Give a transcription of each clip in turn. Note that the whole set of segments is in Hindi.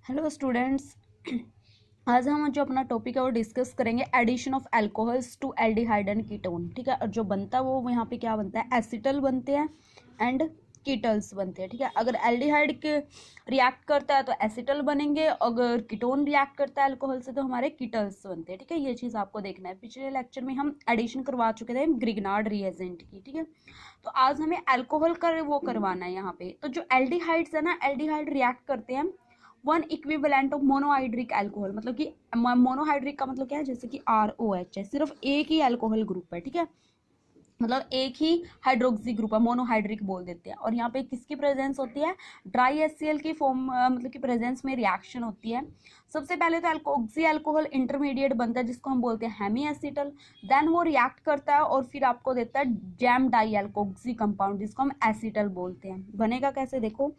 Hello students. आज हम जो अपना टॉपिक है वो डिस्कस करेंगे addition of alcohols to aldehyde and ketone. ठीक है, और जो बनता है वो यहाँ पे क्या बनता है, एसिटल बनते हैं एंड कीटल्स बनते हैं। ठीक है, अगर एल्डिहाइड के रिएक्ट करता है तो एसिटल बनेंगे, अगर कीटोन रिएक्ट करता है अल्कोहल से तो हमारे कीटल्स बनते हैं। ठीक है, ये चीज़ आपको देखना है। पिछले लेक्चर में हम एडिशन करवा चुके थे ग्रिग्नार्ड रिएजेंट की। ठीक है, तो आज हमें अल्कोहल का वो करवाना है यहाँ पे। तो जो एल्डिहाइड्स है ना, एल्डिहाइड रिएक्ट करते हैं one equivalent of monohydric alcohol, मतलब कि मोनोहाइड्रिक का मतलब क्या है, जैसे कि ROH है, सिर्फ एक ही अल्कोहल ग्रुप है। ठीक है, मतलब एक ही हाइड्रोक्सी ग्रुप है, मोनोहाइड्रिक बोल देते हैं। और यहाँ पे किसकी प्रेजेंस होती है, ड्राई HCl की फॉर्म, मतलब कि प्रेजेंस में रिएक्शन होती है। सबसे पहले तो अल्कोक्सी अल्कोहल इंटरमीडिएट बनता है जिसको हम बोलते हैं हेमी एसिटल। देन वो रिएक्ट करता है और फिर आपको देता है जैम डाई अल्कोक्सी कंपाउंड जिसको हम एसिटल बोलते हैं। बनेगा कैसे, देखो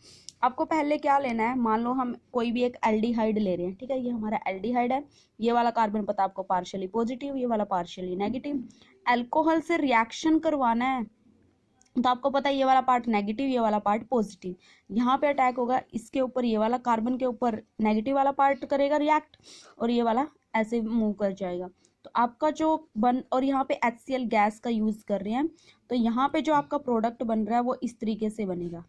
आपको पहले क्या लेना है। मान लो हम कोई भी एक एल्डिहाइड ले रहे हैं। ठीक है, ये हमारा एल्डिहाइड है, ये वाला कार्बन पता आपको पार्शियली पॉजिटिव, ये वाला पार्शियली नेगेटिव। अल्कोहल से रिएक्शन करवाना है तो आपको पता है ये वाला पार्ट नेगेटिव, ये वाला पार्ट पॉजिटिव। यहाँ पे अटैक होगा, इसके ऊपर ये वाला कार्बन के ऊपर नेगेटिव वाला पार्ट करेगा रिएक्ट, और ये वाला ऐसे मूव कर जाएगा। तो आपका जो और यहाँ पे HCl गैस का यूज कर रहे हैं, तो यहाँ पे जो आपका प्रोडक्ट बन रहा है वो इस तरीके से बनेगा।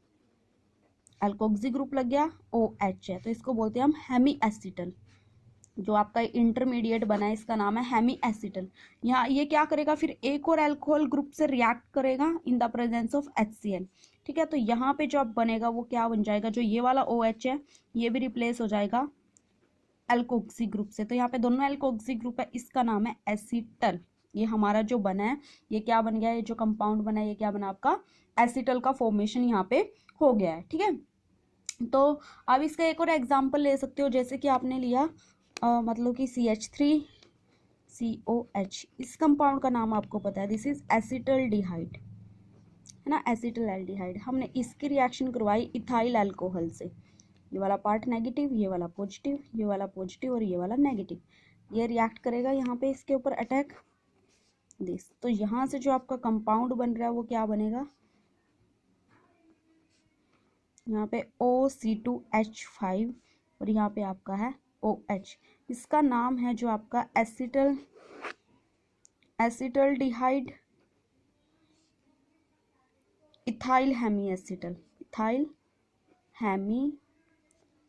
अल्कोक्सी ग्रुप लग गया, OH है, तो इसको बोलते हैं हम हेमी एसिटल। जो आपका इंटरमीडिएट बना है इसका नाम है हेमी एसिटल। यहाँ ये क्या करेगा, फिर एक और अल्कोहल ग्रुप से रिएक्ट करेगा in the presence of HCl। ठीक है, तो यहाँ पे जो अब बनेगा वो क्या बन जाएगा, जो ये वाला OH है ये भी रिप्लेस हो जाएगा अल्कोक्सी ग्रुप से। तो यहाँ पे दोनों अल्कोक्सी ग्रुप है, इसका नाम है एसिटल। ये हमारा जो बना है ये क्या बन गया, ये जो कंपाउंड बना है ये क्या बना, आपका एसिटल का फॉर्मेशन यहाँ पे हो गया है। ठीक है, तो अब इसका एक और एग्जाम्पल ले सकते हो, जैसे कि आपने लिया मतलब कि CH3COH। इस कंपाउंड का नाम आपको पता है, दिस इज एसिटल्डिहाइड, है ना, एसिटल एल्डिहाइड। हमने इसकी रिएक्शन करवाई इथाइल अल्कोहल से। ये वाला पार्ट नेगेटिव, ये वाला पॉजिटिव, ये वाला पॉजिटिव और ये वाला नेगेटिव। ये रिएक्ट करेगा यहाँ पे इसके ऊपर अटैक दिस। तो यहाँ से जो आपका कंपाउंड बन रहा है वो क्या बनेगा, यहाँ पे OC2H5 और यहाँ पे आपका है OH। इसका नाम है जो आपका acetaldehyde ethyl hemiacetal, ethyl Hemy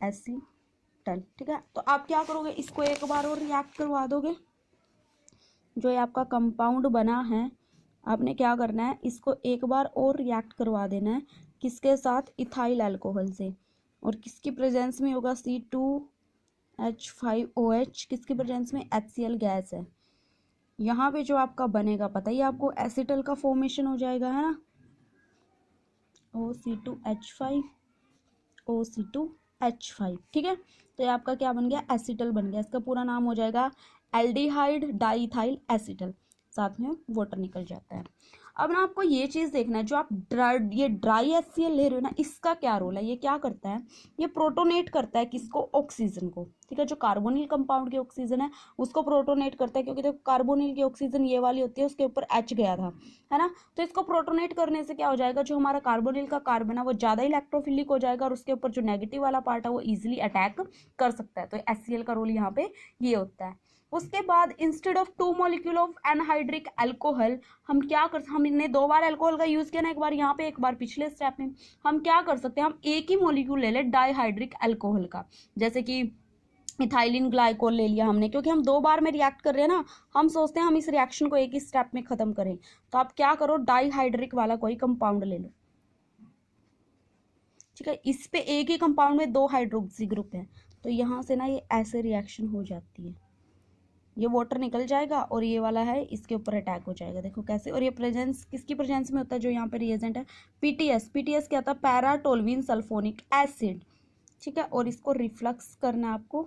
acetal. ठीक है, तो आप क्या करोगे, इसको एक बार और रिएक्ट करवा दोगे। जो ये आपका कंपाउंड बना है आपने क्या करना है, इसको एक बार और रिएक्ट करवा देना है, किसके साथ, इथाइल अल्कोहल से। और किसकी प्रेजेंस में होगा, C2H5OH, किसकी प्रेजेंस में, HCl गैस है। यहाँ पे जो आपका बनेगा पता ही आपको, एसिटल का फॉर्मेशन हो जाएगा, है ना, OC2H5 OC2H5। ठीक है, तो ये आपका क्या बन गया, एसिटल बन गया। इसका पूरा नाम हो जाएगा एल्डिहाइड डाइथाइल एसिटल, साथ में वाटर निकल जाता है। अब ना आपको ये चीज़ देखना है, जो आप ये ड्राई HCl ले रहे हो ना, इसका क्या रोल है, ये क्या करता है, ये प्रोटोनेट करता है किसको, ऑक्सीजन को। ठीक है, जो कार्बोनिल कंपाउंड की ऑक्सीजन है उसको प्रोटोनेट करता है, क्योंकि देखो कार्बोनिल की ऑक्सीजन ये वाली होती है, उसके ऊपर H गया था, है ना। तो इसको प्रोटोनेट करने से क्या हो जाएगा, जो हमारा कार्बोनिल का कार्बन है वो ज़्यादा इलेक्ट्रोफिलिक हो जाएगा और उसके ऊपर जो नेगेटिव वाला पार्ट है वो ईजिली अटैक कर सकता है। तो HCl का रोल यहाँ पे ये होता है। उसके बाद instead of 2 molecule of anhydric alcohol, हम क्या कर, हमने 2 बार अल्कोहल का यूज किया ना, एक बार यहाँ पे एक बार पिछले स्टेप में। हम क्या कर सकते हैं, हम एक ही मॉलिक्यूल ले ले डाइहाइड्रिक अल्कोहल का, जैसे कि इथाइलिन ग्लाइकोल ले लिया हमने, क्योंकि हम 2 बार में रिएक्ट कर रहे हैं ना, हम सोचते हैं हम इस रिएक्शन को एक ही स्टेप में खत्म करें। तो आप क्या करो, डाइहाइड्रिक वाला कोई कंपाउंड ले लो। ठीक है, इस पे एक ही कंपाउंड में 2 हाइड्रोक्सी ग्रुप है, तो यहाँ से ना ये ऐसे रिएक्शन हो जाती है, ये वाटर निकल जाएगा और ये वाला है इसके ऊपर अटैक हो जाएगा। देखो कैसे, और ये प्रेजेंस किसकी प्रेजेंस में होता है, जो यहाँ पे रिएजेंट है PTS क्या था, पैरा टोल्यूइन सल्फोनिक एसिड। ठीक है, और इसको रिफ्लक्स करना है आपको।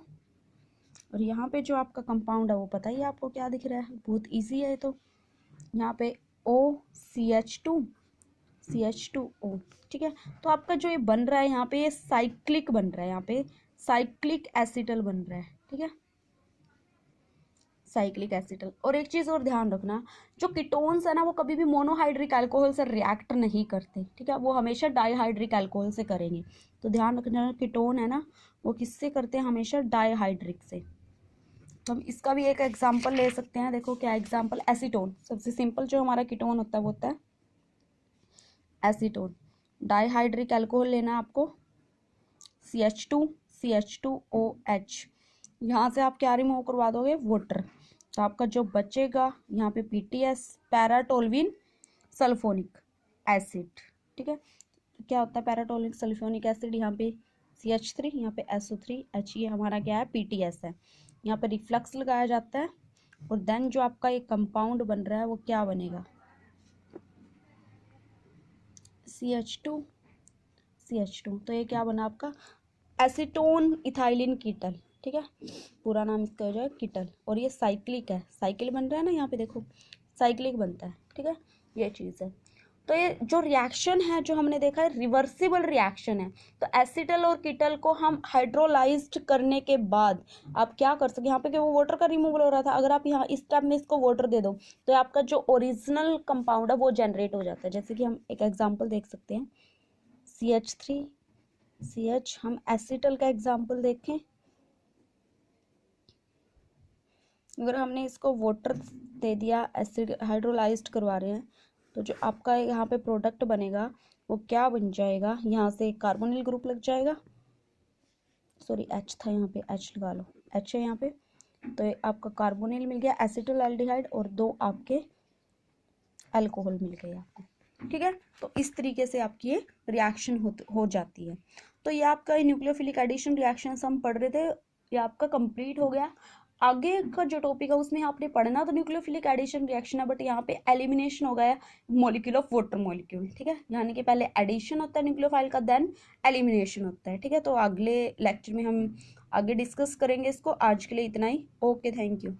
और यहाँ पे जो आपका कंपाउंड है वो पता ही आपको क्या दिख रहा है, बहुत इजी है। तो यहाँ पे OCH2O। ठीक है, तो आपका जो ये बन रहा है यहाँ पे, ये साइक्लिक बन रहा है, यहाँ पे साइक्लिक एसिटल बन रहा है। ठीक है, साइक्लिक एसिटल। और एक चीज़ और ध्यान रखना, जो कीटोन्स है ना वो कभी भी मोनोहाइड्रिक अल्कोहल से रिएक्ट नहीं करते, ठीक है, वो हमेशा डाईहाइड्रिक अल्कोहल से करेंगे। तो ध्यान रखना, कीटोन है ना वो किससे करते हैं, हमेशा डाईहाइड्रिक से। तो हम इसका भी एक एग्जाम्पल ले सकते हैं। देखो क्या एग्जाम्पल, एसीटोन, सबसे सिंपल जो हमारा कीटोन होता है वो होता है एसीटोन। डाईहाइड्रिक अल्कोहल लेना है आपको, CH2CH2OH, यहाँ से आप क्या रिमूव करवा दोगे, वाटर। तो आपका जो बचेगा यहाँ पे PTS, पैराटोल्विन सल्फोनिक एसिड, ठीक है। क्या होता है पैराटोल्विन सल्फोनिक एसिड, यहाँ पे CH3, यहाँ पे SO3H, ये हमारा क्या है, PTS है। यहाँ पे रिफ्लक्स लगाया जाता है और देन जो आपका एक कंपाउंड बन रहा है वो क्या बनेगा, CH2। तो ये क्या बना आपका, एसीटोन इथाइलिन कीटल, ठीक है, पूरा नाम इसका हो जाए कीटल। और ये साइक्लिक है, साइकिल बन रहा है ना यहाँ पे देखो, साइक्लिक बनता है, ठीक है, ये चीज़ है। तो ये जो रिएक्शन है जो हमने देखा है रिवर्सिबल रिएक्शन है। तो एसिटल और कीटल को हम हाइड्रोलाइज्ड करने के बाद आप क्या कर सकते, यहाँ पे कि वो वाटर का रिमूवल हो रहा था, अगर आप यहाँ इस स्टेप में इसको वाटर दे दो तो आपका जो ओरिजिनल कंपाउंड है वो जनरेट हो जाता है। जैसे कि हम एक एग्जाम्पल देख सकते हैं, CH3CH, हम एसिटल का एग्जाम्पल देखें, अगर हमने इसको वाटर दे दिया, एसिड हाइड्रोलाइज्ड करवा रहे हैं, तो जो आपका यहाँ पे प्रोडक्ट बनेगा वो क्या बन जाएगा, यहाँ से कार्बोनिल ग्रुप लग जाएगा, सॉरी H था, यहाँ पे H लगा लो, H है यहाँ पे, तो ये आपका कार्बोनिल मिल गया, एसिटल एल्डिहाइड, और 2 आपके अल्कोहल मिल गए आपको, ठीक है। तो इस तरीके से आपकी ये रिएक्शन हो जाती है। तो ये आपका न्यूक्लियोफिलिक एडिशन रिएक्शन हम पढ़ रहे थे, ये आपका कंप्लीट हो गया। आगे का जो टॉपिक है उसमें आपने पढ़ना तो न्यूक्लियोफिलिक एडिशन रिएक्शन है, बट यहाँ पे एलिमिनेशन हो गया मॉलिक्यूल ऑफ वाटर मॉलिक्यूल, ठीक है, यानी कि पहले एडिशन होता है न्यूक्लियोफाइल का, देन एलिमिनेशन होता है, ठीक है। तो अगले लेक्चर में हम आगे डिस्कस करेंगे इसको। आज के लिए इतना ही, ओके, थैंक यू।